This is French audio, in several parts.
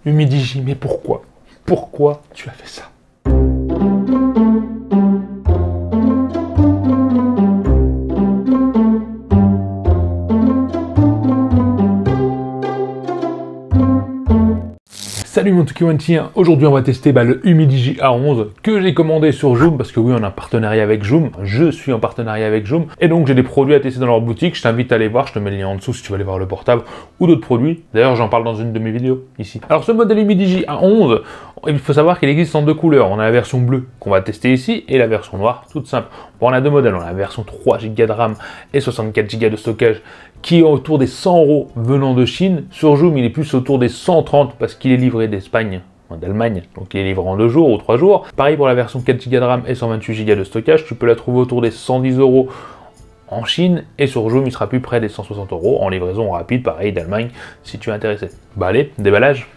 Humidigi, mais pourquoi? Pourquoi tu as fait ça? Salut mon Tukiwanti, aujourd'hui on va tester le Humidigi A11 que j'ai commandé sur Joom, parce que oui on a un partenariat avec Joom, je suis en partenariat avec Joom, et donc j'ai des produits à tester dans leur boutique, je t'invite à aller voir, je te mets le lien en dessous si tu veux aller voir le portable ou d'autres produits, d'ailleurs j'en parle dans une de mes vidéos ici. Alors ce modèle Humidigi A11, il faut savoir qu'il existe en deux couleurs, on a la version bleue qu'on va tester ici et la version noire toute simple. Bon, on a deux modèles, on a la version 3 Go de RAM et 64 Go de stockage qui est autour des 100 € venant de Chine. Sur Joom, il est plus autour des 130 parce qu'il est livré d'Espagne, d'Allemagne, donc il est livré en 2 jours ou 3 jours. Pareil pour la version 4 Go de RAM et 128 Go de stockage, tu peux la trouver autour des 110 € en Chine, et sur Joom, il sera plus près des 160 € en livraison rapide, pareil d'Allemagne, si tu es intéressé. Bah allez, déballage.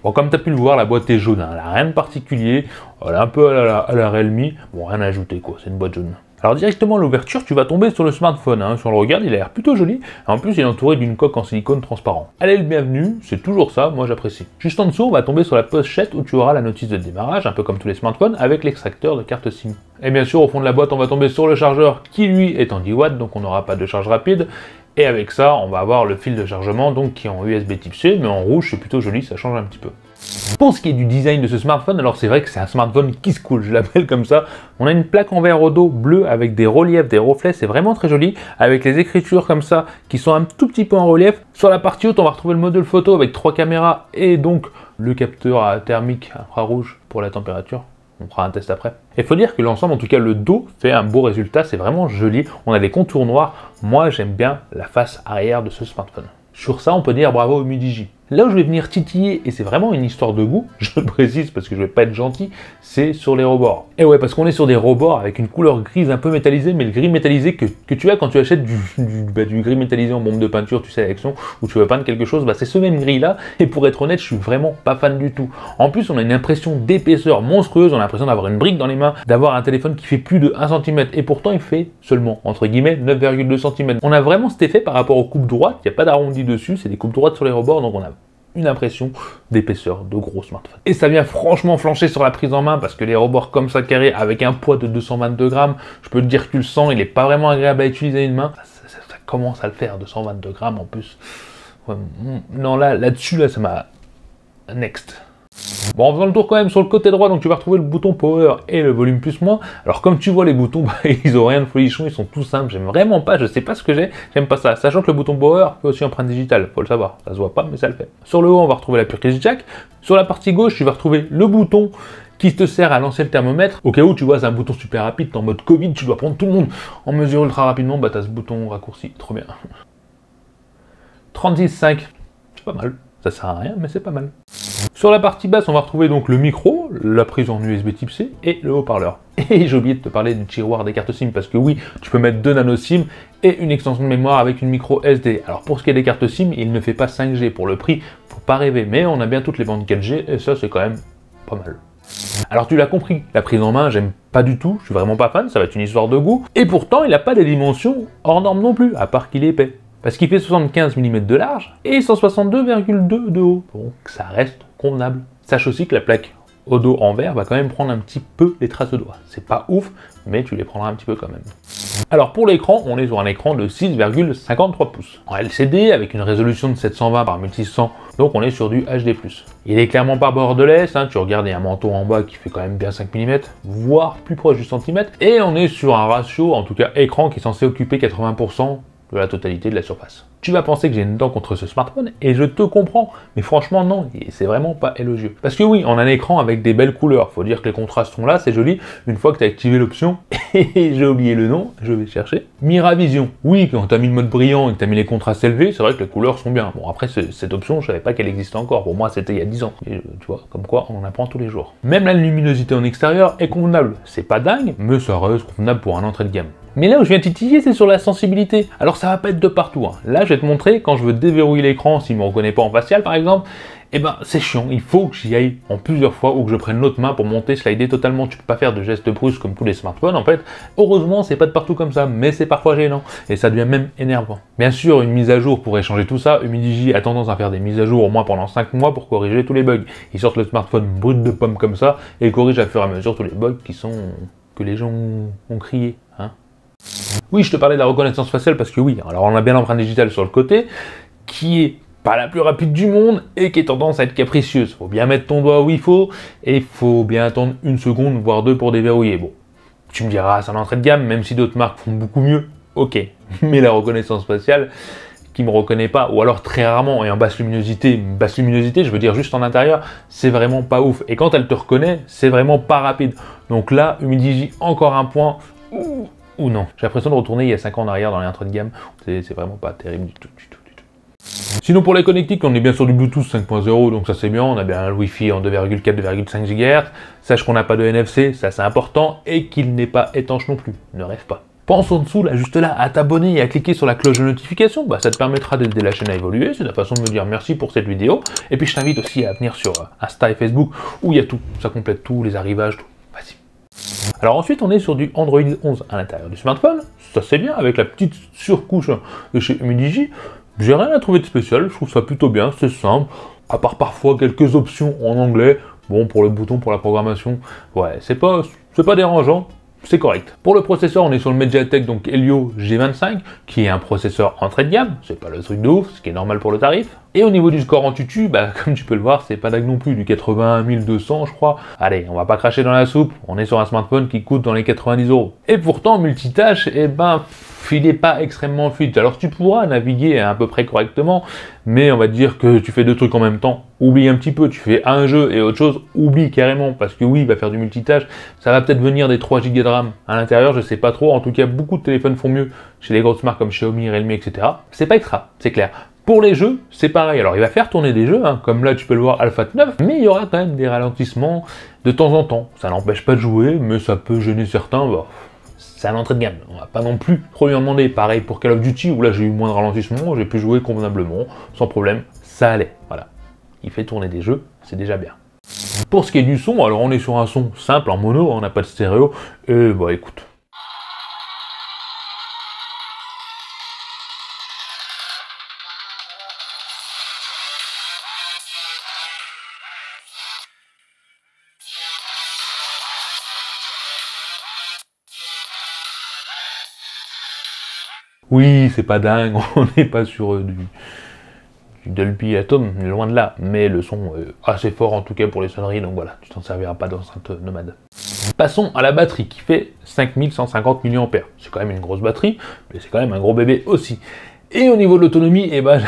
Bon, comme tu as pu le voir, la boîte est jaune, hein. Elle n'a rien de particulier, elle est un peu à la Realme, bon rien à ajouter quoi, c'est une boîte jaune. Alors directement à l'ouverture, tu vas tomber sur le smartphone, hein. Si on le regarde, il a l'air plutôt joli, en plus il est entouré d'une coque en silicone transparent. Elle est le bienvenu, c'est toujours ça, moi j'apprécie. Juste en dessous, on va tomber sur la pochette où tu auras la notice de démarrage, un peu comme tous les smartphones, avec l'extracteur de carte SIM. Et bien sûr, au fond de la boîte, on va tomber sur le chargeur qui lui est en 10 watts, donc on n'aura pas de charge rapide. Et avec ça, on va avoir le fil de chargement donc qui est en USB type C, mais en rouge, c'est plutôt joli, ça change un petit peu. Pour ce qui est du design de ce smartphone, alors c'est vrai que c'est un smartphone qui se coule, je l'appelle comme ça. On a une plaque en verre au dos bleu avec des reliefs, des reflets, c'est vraiment très joli, avec les écritures comme ça qui sont un tout petit peu en relief. Sur la partie haute, on va retrouver le module photo avec 3 caméras et donc le capteur thermique infrarouge pour la température. On fera un test après. Il faut dire que l'ensemble, en tout cas le dos, fait un beau résultat, c'est vraiment joli. On a des contours noirs. Moi, j'aime bien la face arrière de ce smartphone. Sur ça, on peut dire bravo Humidigi. Là où je vais venir titiller, et c'est vraiment une histoire de goût, je le précise parce que je vais pas être gentil, c'est sur les rebords. Et ouais, parce qu'on est sur des rebords avec une couleur grise un peu métallisée, mais le gris métallisé que tu as quand tu achètes du gris métallisé en bombe de peinture, tu sais, avec son, où tu veux peindre quelque chose, c'est ce même gris là, et pour être honnête, je suis vraiment pas fan du tout. En plus, on a une impression d'épaisseur monstrueuse, on a l'impression d'avoir une brique dans les mains, d'avoir un téléphone qui fait plus de 1 cm, et pourtant il fait seulement, entre guillemets, 9,2 cm. On a vraiment cet effet par rapport aux coupes droites, il n'y a pas d'arrondi dessus, c'est des coupes droites sur les rebords, donc on a une impression d'épaisseur de gros smartphone. Et ça vient franchement flancher sur la prise en main parce que les rebords comme ça carrés avec un poids de 222 grammes, je peux te dire que tu le sens, il n'est pas vraiment agréable à utiliser à une main. Ça commence à le faire, 222 grammes en plus. Ouais, non, là-dessus, ça m'a... Next. Bon, en faisant le tour quand même sur le côté droit, donc tu vas retrouver le bouton power et le volume plus moins. Alors comme tu vois, les boutons, ils ont rien de folichon, ils sont tout simples, j'aime vraiment pas, je sais pas ce que j'aime pas ça. Sachant que le bouton power fait aussi empreinte digitale, faut le savoir, ça se voit pas mais ça le fait. Sur le haut, on va retrouver la prise jack. Sur la partie gauche, tu vas retrouver le bouton qui te sert à lancer le thermomètre. Au cas où, tu vois, c'est un bouton super rapide, t'es en mode Covid, tu dois prendre tout le monde en mesure ultra rapidement, t'as ce bouton raccourci, trop bien. 36,5, c'est pas mal, ça sert à rien mais c'est pas mal. Sur la partie basse, on va retrouver donc le micro, la prise en USB type C et le haut-parleur. Et j'ai oublié de te parler du tiroir des cartes SIM parce que oui, tu peux mettre 2 nano SIM et une extension de mémoire avec une micro SD. Alors pour ce qui est des cartes SIM, il ne fait pas 5G pour le prix, faut pas rêver, mais on a bien toutes les bandes 4G et ça c'est quand même pas mal. Alors tu l'as compris, la prise en main, j'aime pas du tout, je suis vraiment pas fan, ça va être une histoire de goût. Et pourtant, il n'a pas des dimensions hors normes non plus, à part qu'il est épais. Parce qu'il fait 75 mm de large et 162,2 de haut. Donc ça reste convenable. Sache aussi que la plaque au dos en verre va quand même prendre un petit peu les traces de doigts. C'est pas ouf, mais tu les prendras un petit peu quand même. Alors pour l'écran, on est sur un écran de 6,53 pouces. En LCD, avec une résolution de 720 par 1600, donc on est sur du HD+. Il est clairement pas borderless, hein, tu regardes, il y a un manteau en bas qui fait quand même bien 5 mm, voire plus proche du centimètre. Et on est sur un ratio, en tout cas écran, qui est censé occuper 80% de la totalité de la surface. Tu vas penser que j'ai une dent contre ce smartphone, et je te comprends, mais franchement non, c'est vraiment pas élogieux. Parce que oui, on a un écran avec des belles couleurs, faut dire que les contrastes sont là, c'est joli, une fois que tu as activé l'option, et j'ai oublié le nom, je vais chercher, Miravision. Oui, quand tu as mis le mode brillant et que tu as mis les contrastes élevés, c'est vrai que les couleurs sont bien. Bon après, cette option, je savais pas qu'elle existait encore, pour moi c'était il y a 10 ans, et tu vois, comme quoi on en apprend tous les jours. Même la luminosité en extérieur est convenable, c'est pas dingue, mais ça reste convenable pour un entrée de gamme. Mais là où je viens titiller, c'est sur la sensibilité. Alors ça va pas être de partout, hein. Là, je vais te montrer quand je veux déverrouiller l'écran, s'il me reconnaît pas en facial par exemple, eh ben c'est chiant, il faut que j'y aille en plusieurs fois ou que je prenne l'autre main pour monter, slider totalement. Tu peux pas faire de gestes brusques comme tous les smartphones en fait. Heureusement, c'est pas de partout comme ça, mais c'est parfois gênant et ça devient même énervant. Bien sûr, une mise à jour pourrait changer tout ça. Humidigi a tendance à faire des mises à jour au moins pendant 5 mois pour corriger tous les bugs. Ils sortent le smartphone brut de pomme comme ça et ils corrigent à fur et à mesure tous les bugs que les gens ont crié. Hein. Oui, je te parlais de la reconnaissance faciale parce que oui, alors on a bien l'empreinte digitale sur le côté qui est pas la plus rapide du monde et qui est tendance à être capricieuse. Faut bien mettre ton doigt où il faut et il faut bien attendre 1 seconde voire 2 pour déverrouiller. Bon, tu me diras, c'est l'entrée de gamme, même si d'autres marques font beaucoup mieux. Ok, mais la reconnaissance faciale qui me reconnaît pas, ou alors très rarement et en basse luminosité, je veux dire juste en intérieur, c'est vraiment pas ouf. Et quand elle te reconnaît, c'est vraiment pas rapide. Donc là, Humidigi, encore un point ou non. J'ai l'impression de retourner il y a 5 ans en arrière dans les entrées de gamme. C'est vraiment pas terrible du tout. Sinon pour les connectiques, on est bien sur du Bluetooth 5.0, donc ça c'est bien, on a bien le Wi-Fi en 2,4, 2,5 GHz, sache qu'on n'a pas de NFC, ça c'est important, et qu'il n'est pas étanche non plus, ne rêve pas. Pense en dessous, là, juste là, à t'abonner et à cliquer sur la cloche de notification, bah, ça te permettra d'aider la chaîne à évoluer, c'est la façon de me dire merci pour cette vidéo, et puis je t'invite aussi à venir sur Insta et Facebook, où il y a tout, ça complète tout, les arrivages, tout, vas-y. Alors ensuite, on est sur du Android 11 à l'intérieur du smartphone, ça c'est bien, avec la petite surcouche de chez Humidigi. J'ai rien à trouver de spécial, je trouve ça plutôt bien, c'est simple, à part parfois quelques options en anglais, bon pour le bouton pour la programmation, ouais c'est pas dérangeant, c'est correct. Pour le processeur, on est sur le Mediatek donc Helio G25, qui est un processeur entrée de gamme, c'est pas le truc de ouf, ce qui est normal pour le tarif. Et au niveau du score en tutu, bah comme tu peux le voir, c'est pas dingue non plus, du 81 200 je crois. Allez, on va pas cracher dans la soupe, on est sur un smartphone qui coûte dans les 90 €. Et pourtant, multitâche, eh ben, il n'est pas extrêmement fluide. Alors tu pourras naviguer à peu près correctement, mais on va dire que tu fais 2 trucs en même temps, oublie un petit peu, tu fais un jeu et autre chose, oublie carrément, parce que oui, il va faire du multitâche, ça va peut-être venir des 3 Go de RAM à l'intérieur, je sais pas trop, en tout cas beaucoup de téléphones font mieux chez les grosses marques comme Xiaomi, Realme, etc. C'est pas extra, c'est clair. Pour les jeux, c'est pareil, alors il va faire tourner des jeux, hein, comme là tu peux le voir Alpha 9, mais il y aura quand même des ralentissements de temps en temps, ça n'empêche pas de jouer, mais ça peut gêner certains, bah, c'est à l'entrée de gamme, on va pas non plus trop lui en demander. Pareil pour Call of Duty, où là j'ai eu moins de ralentissement, j'ai pu jouer convenablement, sans problème, ça allait, voilà. Il fait tourner des jeux, c'est déjà bien. Pour ce qui est du son, alors on est sur un son simple en mono, on n'a pas de stéréo, et bah écoute. Oui, c'est pas dingue, on n'est pas sur du Dolby Atom, loin de là, mais le son est assez fort en tout cas pour les sonneries, donc voilà, tu t'en serviras pas d'enceinte nomade. Passons à la batterie qui fait 5150 mAh. C'est quand même une grosse batterie, mais c'est quand même un gros bébé aussi. Et au niveau de l'autonomie, eh ben,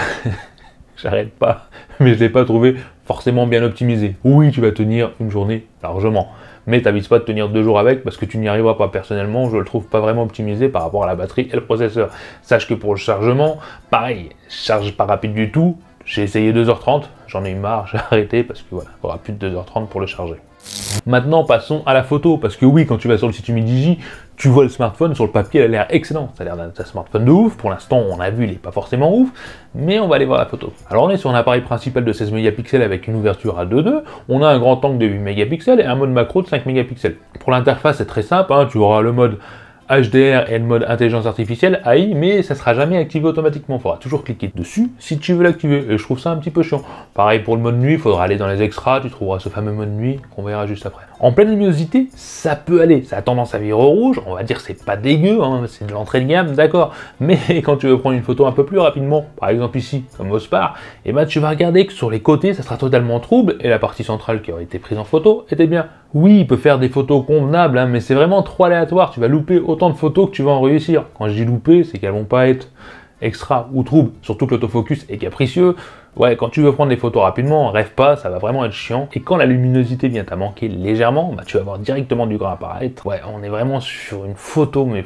j'arrête pas, mais je l'ai pas trouvé forcément bien optimisé. Oui, tu vas tenir une journée largement, mais t'avises pas de tenir 2 jours avec parce que tu n'y arriveras pas. Personnellement, je le trouve pas vraiment optimisé par rapport à la batterie et le processeur. Sache que pour le chargement, pareil, charge pas rapide du tout. J'ai essayé 2h30, j'en ai eu marre, j'ai arrêté parce que voilà, il faudra plus de 2h30 pour le charger. Maintenant, passons à la photo, parce que oui, quand tu vas sur le site Humidigi, tu vois le smartphone, sur le papier, il a l'air excellent. Ça a l'air d'un smartphone de ouf. Pour l'instant, on a vu, il n'est pas forcément ouf, mais on va aller voir la photo. Alors, on est sur un appareil principal de 16 mégapixels avec une ouverture à 2.2. On a un grand angle de 8 mégapixels et un mode macro de 5 mégapixels. Pour l'interface, c'est très simple, hein, tu auras le mode HDR et le mode intelligence artificielle, AI, mais ça sera jamais activé automatiquement. Il faudra toujours cliquer dessus si tu veux l'activer. Et je trouve ça un petit peu chiant. Pareil pour le mode nuit, il faudra aller dans les extras, tu trouveras ce fameux mode nuit qu'on verra juste après. En pleine luminosité, ça peut aller. Ça a tendance à virer au rouge. On va dire c'est pas dégueu, hein, c'est de l'entrée de gamme, d'accord. Mais quand tu veux prendre une photo un peu plus rapidement, par exemple ici, comme au Spar, et ben tu vas regarder que sur les côtés, ça sera totalement trouble et la partie centrale qui aurait été prise en photo était bien. Oui, il peut faire des photos convenables, hein, mais c'est vraiment trop aléatoire. Tu vas louper autant de photos que tu vas en réussir. Quand je dis louper, c'est qu'elles vont pas être extra ou trouble, surtout que l'autofocus est capricieux. Ouais, quand tu veux prendre des photos rapidement, rêve pas, ça va vraiment être chiant. Et quand la luminosité vient à manquer légèrement, bah, tu vas voir directement du grain apparaître. Ouais, on est vraiment sur une photo, mais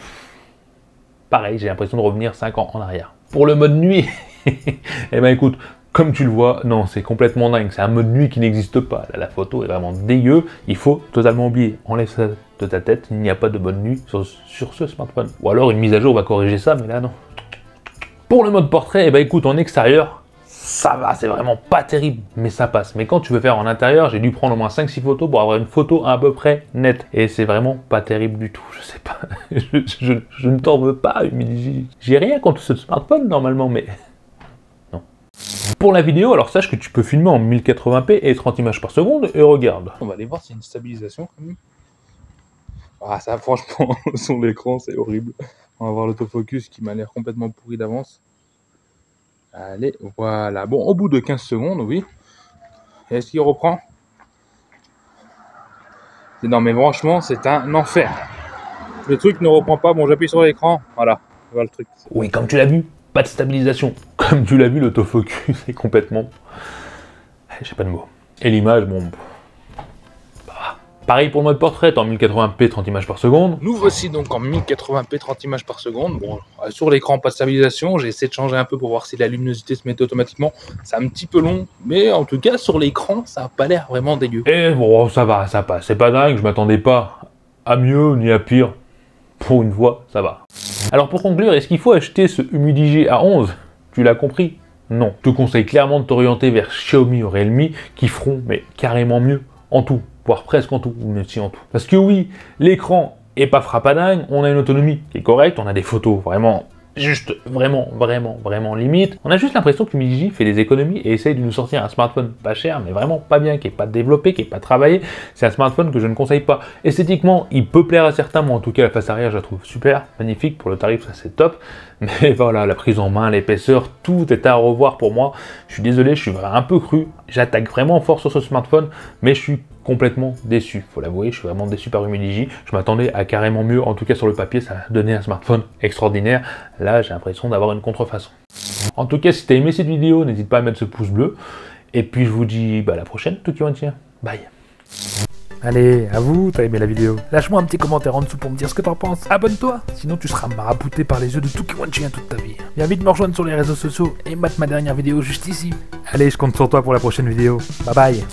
pareil, j'ai l'impression de revenir 5 ans en arrière. Pour le mode nuit, eh ben écoute, comme tu le vois, non, c'est complètement dingue. C'est un mode nuit qui n'existe pas. Là, la photo est vraiment dégueu. Il faut totalement oublier. Enlève ça de ta tête. Il n'y a pas de mode nuit sur ce smartphone. Ou alors une mise à jour va corriger ça, mais là non. Pour le mode portrait, eh ben écoute, en extérieur, ça va, c'est vraiment pas terrible, mais ça passe. Mais quand tu veux faire en intérieur, j'ai dû prendre au moins 5-6 photos pour avoir une photo à peu près nette. Et c'est vraiment pas terrible du tout, je sais pas. je ne t'en veux pas, Humidigi. J'ai rien contre ce smartphone normalement, mais... non. Pour la vidéo, alors sache que tu peux filmer en 1080p et 30 images par seconde, et regarde. On va aller voir s'il y a une stabilisation quand même. Ah ça franchement, sur l'écran c'est horrible. On va voir l'autofocus qui m'a l'air complètement pourri d'avance. Allez, voilà. Bon, au bout de 15 secondes, oui. Est-ce qu'il reprend? Non mais franchement, c'est un enfer. Le truc ne reprend pas. Bon, j'appuie sur l'écran. Voilà. Voilà le truc. Oui, comme tu l'as vu, pas de stabilisation. Comme tu l'as vu, l'autofocus est complètement... j'ai pas de mots. Et l'image, bon... pareil pour le mode portrait, en 1080p 30 images par seconde. Nous voici donc en 1080p 30 images par seconde. Bon, sur l'écran, pas de stabilisation. J'ai essayé de changer un peu pour voir si la luminosité se mettait automatiquement. C'est un petit peu long, mais en tout cas, sur l'écran, ça n'a pas l'air vraiment dégueu. Et bon, ça va, ça passe. C'est pas dingue, je m'attendais pas à mieux ni à pire. Pour une fois, ça va. Alors pour conclure, est-ce qu'il faut acheter ce Humidigi A11? Tu l'as compris? Non. Je te conseille clairement de t'orienter vers Xiaomi ou Realme qui feront mais carrément mieux en tout. Voire presque en tout, ou même si en tout. Parce que oui, l'écran est pas frappadingue, on a une autonomie qui est correcte, on a des photos vraiment, juste vraiment limite. On a juste l'impression que Humidigi fait des économies et essaye de nous sortir un smartphone pas cher, mais vraiment pas bien, qui est pas développé, qui est pas travaillé. C'est un smartphone que je ne conseille pas. Esthétiquement, il peut plaire à certains, moi en tout cas la face arrière je la trouve super, magnifique, pour le tarif ça c'est top. Mais voilà, la prise en main, l'épaisseur, tout est à revoir pour moi. Je suis désolé, je suis un peu cru. J'attaque vraiment fort sur ce smartphone, mais je suis complètement déçu. Faut l'avouer, je suis vraiment déçu par Humidigi. Je m'attendais à carrément mieux, en tout cas sur le papier, ça a donné un smartphone extraordinaire. Là, j'ai l'impression d'avoir une contrefaçon. En tout cas, si tu as aimé cette vidéo, n'hésite pas à mettre ce pouce bleu. Et puis je vous dis à la prochaine, tout qui tient. Bye. Allez, à vous, t'as aimé la vidéo. Lâche-moi un petit commentaire en dessous pour me dire ce que t'en penses. Abonne-toi, sinon tu seras marabouté par les yeux de Tuki Wanchien toute ta vie. Viens vite me rejoindre sur les réseaux sociaux et mate ma dernière vidéo juste ici. Allez, je compte sur toi pour la prochaine vidéo. Bye bye.